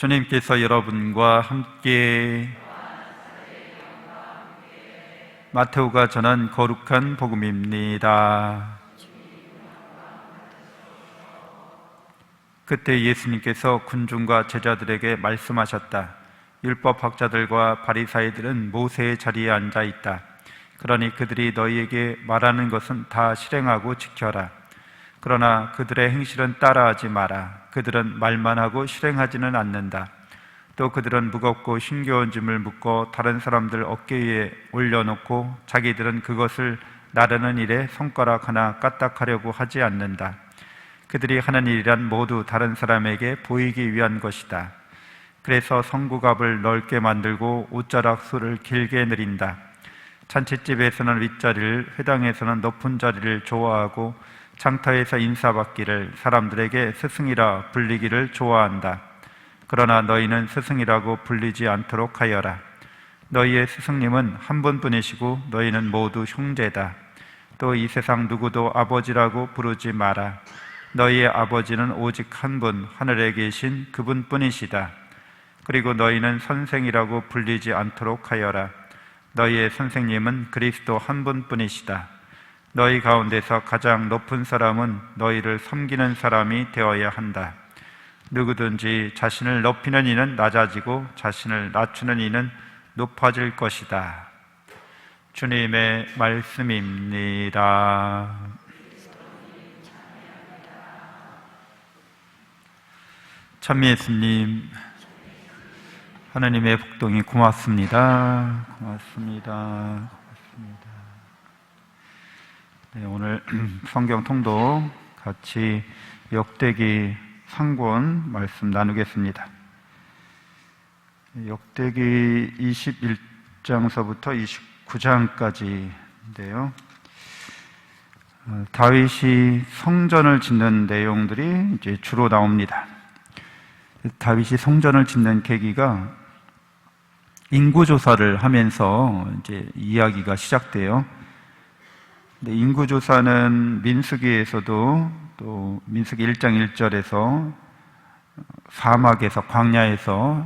주님께서 여러분과 함께 마테오가 전한 거룩한 복음입니다. 그때 예수님께서 군중과 제자들에게 말씀하셨다. 율법학자들과 바리사이들은 모세의 자리에 앉아 있다. 그러니 그들이 너희에게 말하는 것은 다 실행하고 지켜라. 그러나 그들의 행실은 따라하지 마라. 그들은 말만 하고 실행하지는 않는다. 또 그들은 무겁고 힘겨운 짐을 묶어 다른 사람들 어깨 위에 올려놓고 자기들은 그것을 나르는 일에 손가락 하나 까딱하려고 하지 않는다. 그들이 하는 일이란 모두 다른 사람에게 보이기 위한 것이다. 그래서 성구갑을 넓게 만들고 옷자락 술을 길게 내린다. 잔칫집에서는 윗자리를, 회당에서는 높은 자리를 좋아하고 장터에서 인사받기를, 사람들에게 스승이라 불리기를 좋아한다. 그러나 너희는 스승이라고 불리지 않도록 하여라. 너희의 스승님은 한 분뿐이시고 너희는 모두 형제다. 또 이 세상 누구도 아버지라고 부르지 마라. 너희의 아버지는 오직 한 분, 하늘에 계신 그분뿐이시다. 그리고 너희는 선생이라고 불리지 않도록 하여라. 너희의 선생님은 그리스도 한 분뿐이시다. 너희 가운데서 가장 높은 사람은 너희를 섬기는 사람이 되어야 한다. 누구든지 자신을 높이는 이는 낮아지고 자신을 낮추는 이는 높아질 것이다. 주님의 말씀입니다. 찬미 예수님, 하나님의 복동이 고맙습니다. 고맙습니다. 네, 오늘 성경 통독 같이 역대기 상권 말씀 나누겠습니다. 역대기 21장서부터 29장까지인데요. 다윗이 성전을 짓는 내용들이 이제 주로 나옵니다. 다윗이 성전을 짓는 계기가 인구조사를 하면서 이제 이야기가 시작돼요. 인구조사는 민수기에서도 또 민수기 1장 1절에서 사막에서 광야에서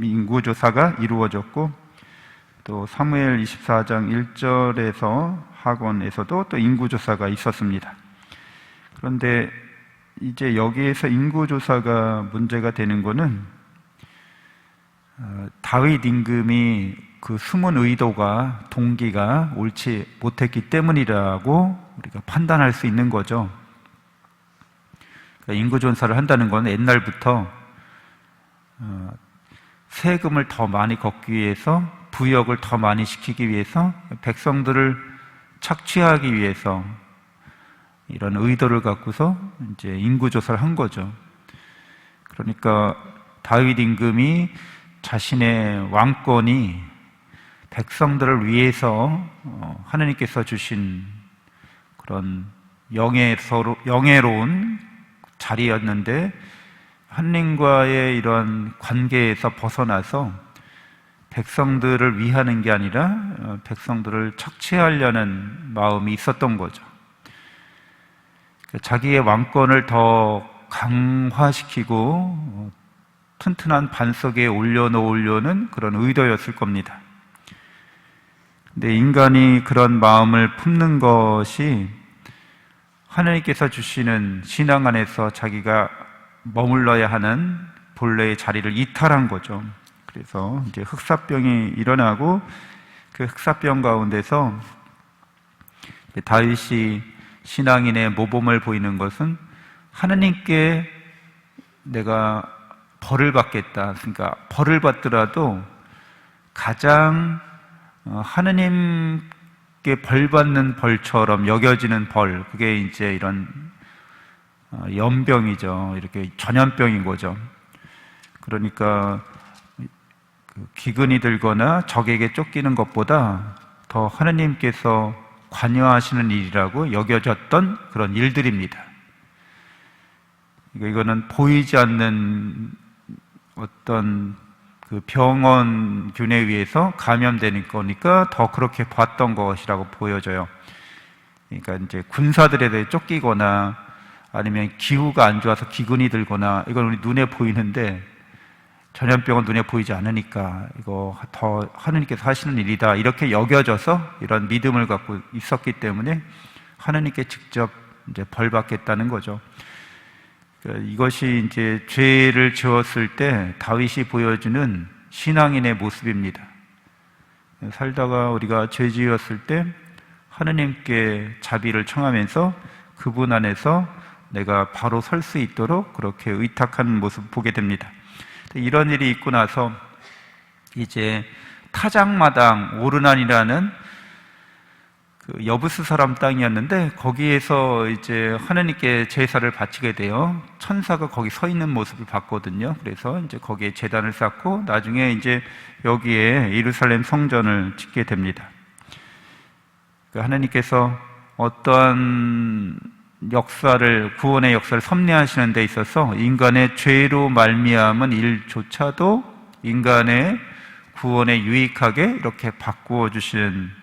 인구조사가 이루어졌고 또 사무엘 24장 1절에서 학원에서도 또 인구조사가 있었습니다. 그런데 이제 여기에서 인구조사가 문제가 되는 것은 다윗 임금이 그 숨은 의도가, 동기가 옳지 못했기 때문이라고 우리가 판단할 수 있는 거죠. 그러니까 인구조사를 한다는 건 옛날부터 세금을 더 많이 걷기 위해서, 부역을 더 많이 시키기 위해서, 백성들을 착취하기 위해서 이런 의도를 갖고서 이제 인구조사를 한 거죠. 그러니까 다윗 임금이 자신의 왕권이 백성들을 위해서 하나님께서 주신 그런 영예로운 자리였는데 하나님과의 이런 관계에서 벗어나서 백성들을 위하는 게 아니라 백성들을 착취하려는 마음이 있었던 거죠. 자기의 왕권을 더 강화시키고 튼튼한 반석에 올려놓으려는 그런 의도였을 겁니다. 근데 인간이 그런 마음을 품는 것이 하나님께서 주시는 신앙 안에서 자기가 머물러야 하는 본래의 자리를 이탈한 거죠. 그래서 이제 흑사병이 일어나고 그 흑사병 가운데서 다윗이 신앙인의 모범을 보이는 것은 하나님께 내가 벌을 받겠다. 그러니까 벌을 받더라도 가장 하나님께 벌 받는 벌처럼 여겨지는 벌, 그게 이제 이런 연병이죠. 이렇게 전염병인 거죠. 그러니까 기근이 들거나 적에게 쫓기는 것보다 더 하나님께서 관여하시는 일이라고 여겨졌던 그런 일들입니다. 이거는 보이지 않는 어떤 그 병원균에 의해서 감염되는 거니까 더 그렇게 봤던 것이라고 보여져요. 그러니까 이제 군사들에 대해 쫓기거나 아니면 기후가 안 좋아서 기근이 들거나 이건 우리 눈에 보이는데 전염병은 눈에 보이지 않으니까 이거 더 하느님께서 하시는 일이다 이렇게 여겨져서 이런 믿음을 갖고 있었기 때문에 하느님께 직접 이제 벌 받겠다는 거죠. 이것이 이제 죄를 지었을 때 다윗이 보여주는 신앙인의 모습입니다. 살다가 우리가 죄 지었을 때 하느님께 자비를 청하면서 그분 안에서 내가 바로 설 수 있도록 그렇게 의탁하는 모습을 보게 됩니다. 이런 일이 있고 나서 이제 타작마당 오르난이라는 그 여부스 사람 땅이었는데 거기에서 이제 하느님께 제사를 바치게 돼요. 천사가 거기 서 있는 모습을 봤거든요. 그래서 이제 거기에 제단을 쌓고 나중에 이제 여기에 예루살렘 성전을 짓게 됩니다. 하느님께서 어떠한 역사를, 구원의 역사를 섭리하시는 데 있어서 인간의 죄로 말미암은 일조차도 인간의 구원에 유익하게 이렇게 바꾸어 주시는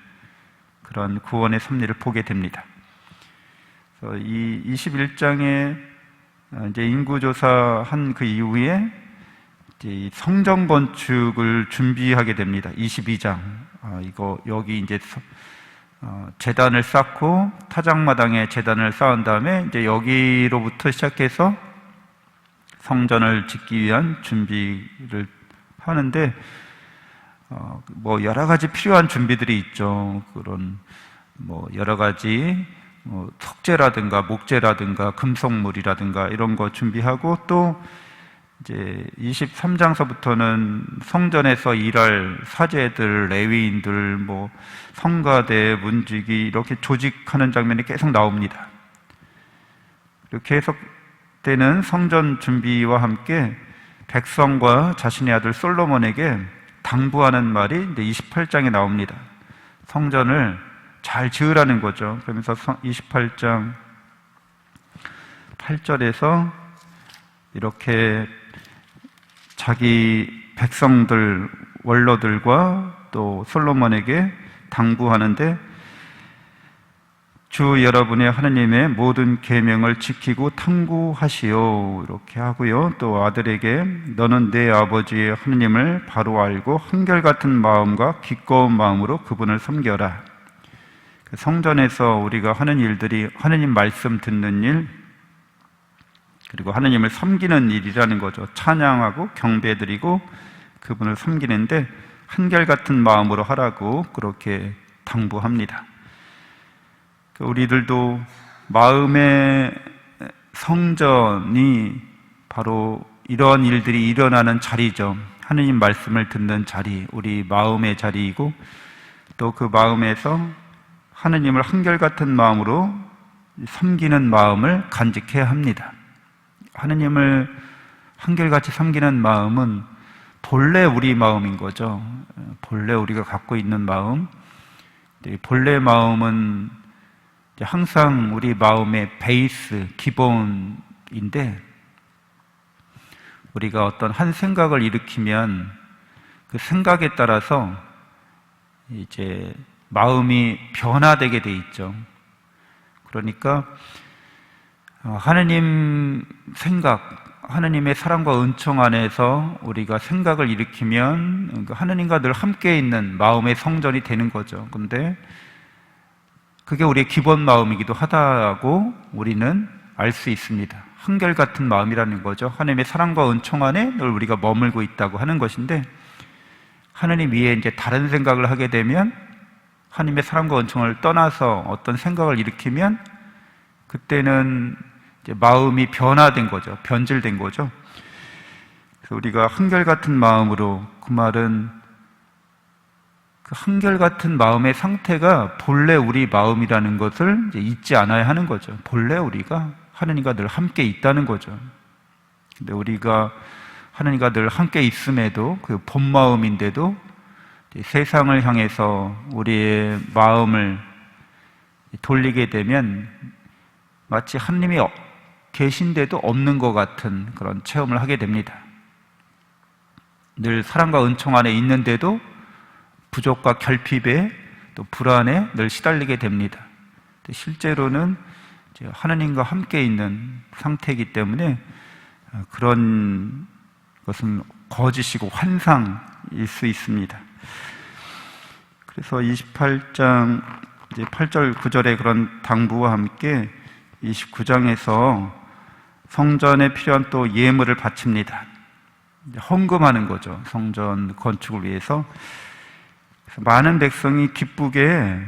그런 구원의 섭리를 보게 됩니다. 그래서 이 21장에 이제 인구조사한 그 이후에 이제 성전 건축을 준비하게 됩니다. 22장. 이거 여기 이제 제단을 쌓고 타작마당에 제단을 쌓은 다음에 이제 여기로부터 시작해서 성전을 짓기 위한 준비를 하는데 뭐 여러 가지 필요한 준비들이 있죠. 그런 뭐 여러 가지 석재라든가 목재라든가 금속물이라든가 이런 거 준비하고 또 이제 23장서부터는 성전에서 일할 사제들, 레위인들, 뭐 성가대, 문지기 이렇게 조직하는 장면이 계속 나옵니다. 그리고 계속되는 성전 준비와 함께 백성과 자신의 아들 솔로몬에게 당부하는 말이 이제 28장에 나옵니다. 성전을 잘 지으라는 거죠. 그러면서 28장 8절에서 이렇게 자기 백성들, 원로들과 또 솔로몬에게 당부하는데 주 여러분의 하느님의 모든 계명을 지키고 탐구하시오 이렇게 하고요. 또 아들에게 너는 내 아버지의 하느님을 바로 알고 한결같은 마음과 기꺼운 마음으로 그분을 섬겨라. 성전에서 우리가 하는 일들이 하느님 말씀 듣는 일, 그리고 하느님을 섬기는 일이라는 거죠. 찬양하고 경배드리고 그분을 섬기는데 한결같은 마음으로 하라고 그렇게 당부합니다. 우리들도 마음의 성전이 바로 이러한 일들이 일어나는 자리죠. 하느님 말씀을 듣는 자리, 우리 마음의 자리이고 또 그 마음에서 하느님을 한결같은 마음으로 섬기는 마음을 간직해야 합니다. 하느님을 한결같이 섬기는 마음은 본래 우리 마음인 거죠. 본래 우리가 갖고 있는 마음. 본래 마음은 항상 우리 마음의 베이스, 기본인데 우리가 어떤 한 생각을 일으키면 그 생각에 따라서 이제 마음이 변화되게 돼 있죠. 그러니까 하느님 생각, 하느님의 사랑과 은총 안에서 우리가 생각을 일으키면 하느님과 늘 함께 있는 마음의 성전이 되는 거죠. 근데 그게 우리의 기본 마음이기도 하다고 우리는 알 수 있습니다. 한결같은 마음이라는 거죠. 하느님의 사랑과 은총 안에 늘 우리가 머물고 있다고 하는 것인데 하느님 위에 이제 다른 생각을 하게 되면 하느님의 사랑과 은총을 떠나서 어떤 생각을 일으키면 그때는 이제 마음이 변화된 거죠. 변질된 거죠. 그래서 우리가 한결같은 마음으로, 그 말은 그 한결같은 마음의 상태가 본래 우리 마음이라는 것을 이제 잊지 않아야 하는 거죠. 본래 우리가 하느님과 늘 함께 있다는 거죠. 근데 우리가 하느님과 늘 함께 있음에도 그 본 마음인데도 세상을 향해서 우리의 마음을 돌리게 되면 마치 하느님이 계신데도 없는 것 같은 그런 체험을 하게 됩니다. 늘 사랑과 은총 안에 있는데도 부족과 결핍에 또 불안에 늘 시달리게 됩니다. 실제로는 하느님과 함께 있는 상태이기 때문에 그런 것은 거짓이고 환상일 수 있습니다. 그래서 28장 이제 8절 9절의 그런 당부와 함께 29장에서 성전에 필요한 또 예물을 바칩니다. 헌금하는 거죠. 성전 건축을 위해서. 그래서 많은 백성이 기쁘게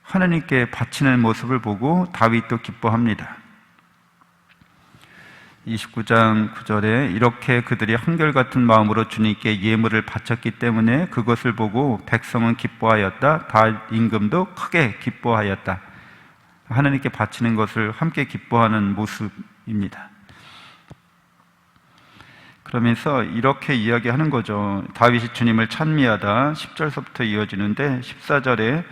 하나님께 바치는 모습을 보고 다윗도 기뻐합니다. 29장 9절에 이렇게 그들이 한결같은 마음으로 주님께 예물을 바쳤기 때문에 그것을 보고 백성은 기뻐하였다. 다 임금도 크게 기뻐하였다. 하나님께 바치는 것을 함께 기뻐하는 모습입니다. 그러면서 이렇게 이야기하는 거죠. 다윗이 주님을 찬미하다 10절서부터 이어지는데 14절에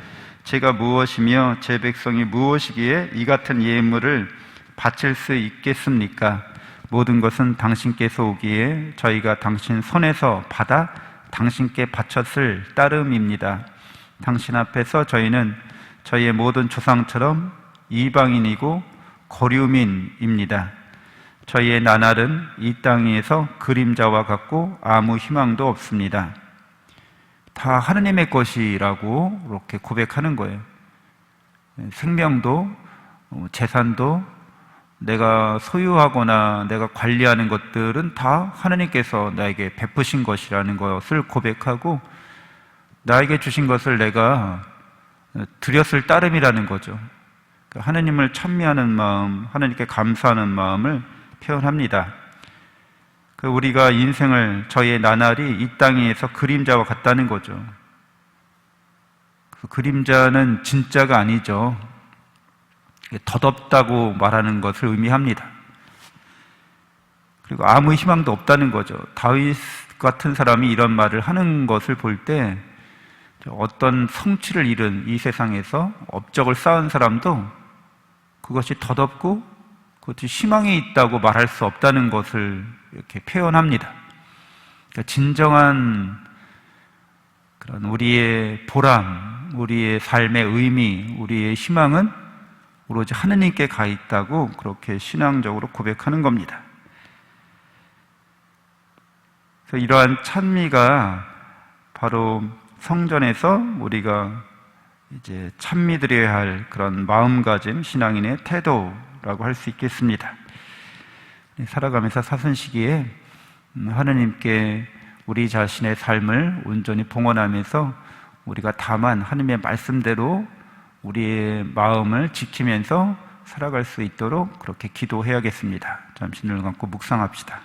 제가 무엇이며 제 백성이 무엇이기에 이 같은 예물을 바칠 수 있겠습니까? 모든 것은 당신께서 오기에 저희가 당신 손에서 받아 당신께 바쳤을 따름입니다. 당신 앞에서 저희는 저희의 모든 조상처럼 이방인이고 거류민입니다. 저희의 나날은 이 땅 위에서 그림자와 같고 아무 희망도 없습니다. 다 하느님의 것이라고 이렇게 고백하는 거예요. 생명도 재산도 내가 소유하거나 내가 관리하는 것들은 다 하느님께서 나에게 베푸신 것이라는 것을 고백하고 나에게 주신 것을 내가 드렸을 따름이라는 거죠. 하느님을 찬미하는 마음, 하느님께 감사하는 마음을 표현합니다. 우리가 인생을 저희의 나날이 이 땅에서 그림자와 같다는 거죠. 그 그림자는 진짜가 아니죠. 덧없다고 말하는 것을 의미합니다. 그리고 아무 희망도 없다는 거죠. 다윗 같은 사람이 이런 말을 하는 것을 볼 때 어떤 성취를 이룬 이 세상에서 업적을 쌓은 사람도 그것이 덧없고 그것이 희망이 있다고 말할 수 없다는 것을 이렇게 표현합니다. 그러니까 진정한 그런 우리의 보람, 우리의 삶의 의미, 우리의 희망은 오로지 하느님께 가 있다고 그렇게 신앙적으로 고백하는 겁니다. 그래서 이러한 찬미가 바로 성전에서 우리가 이제 찬미드려야 할 그런 마음가짐, 신앙인의 태도라고 할 수 있겠습니다. 살아가면서 사순시기에 하느님께 우리 자신의 삶을 온전히 봉헌하면서 우리가 다만 하느님의 말씀대로 우리의 마음을 지키면서 살아갈 수 있도록 그렇게 기도해야겠습니다. 잠시 눈을 감고 묵상합시다.